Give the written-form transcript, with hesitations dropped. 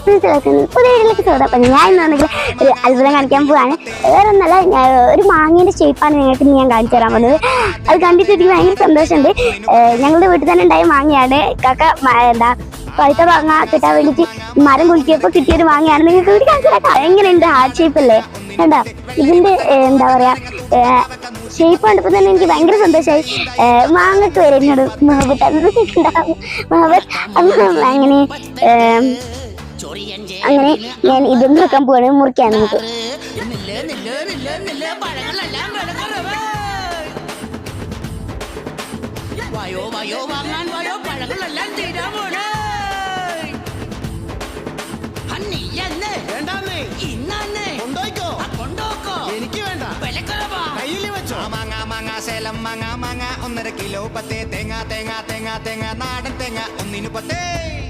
പുതിയ വീട്ടിലേക്ക് സ്വാഗതം. അപ്പം ഞാൻ ഇന്നുണ്ടെങ്കിൽ ഒരു അത്ഭുതം കാണിക്കാൻ പോവാണ്. വേറെ ഒന്നല്ല, ഒരു മാങ്ങേൻ്റെ ഷേപ്പാണ് നിങ്ങൾക്ക് ഞാൻ കാണിച്ചു തരാൻ പോകുന്നത്. അത് കണ്ടിട്ട് എനിക്ക് ഭയങ്കര സന്തോഷമുണ്ട്. ഞങ്ങളുടെ വീട്ടിൽ തന്നെ ഉണ്ടായ മാങ്ങയാണ്. കാക്ക എന്താ പഴുത്ത മാങ്ങ കിട്ടാൻ വേണ്ടിയിട്ട് മരം കുലുക്കിയപ്പോൾ കിട്ടിയൊരു മാങ്ങയാണ്. നിങ്ങൾക്ക് ഇവിടെ കാണിച്ചു തരാം. എങ്ങനെയുണ്ട് ഹാർട്ട് ഷേപ്പല്ലേ കണ്ടാ? ഇതിൻ്റെ എന്താ പറയുക ഷേപ്പ് കണ്ടപ്പോൾ തന്നെ എനിക്ക് ഭയങ്കര സന്തോഷമായി. മാങ്ങക്ക് വരെ എന്നോട് അങ്ങനെ അങ്ങനെ ഞാൻ ഇത് നോക്കാൻ പോവാണ്. മുറിക്കാൻ നമുക്ക് എനിക്ക് വേണ്ട കയ്യിൽ വെച്ചോ. മാങ്ങ മാങ്ങ സേലം മാങ്ങ മാങ്ങ 1.5 കിലോ 10 തേങ്ങ തേങ്ങ തേങ്ങ തേങ്ങ നാടൻ തേങ്ങ 1 10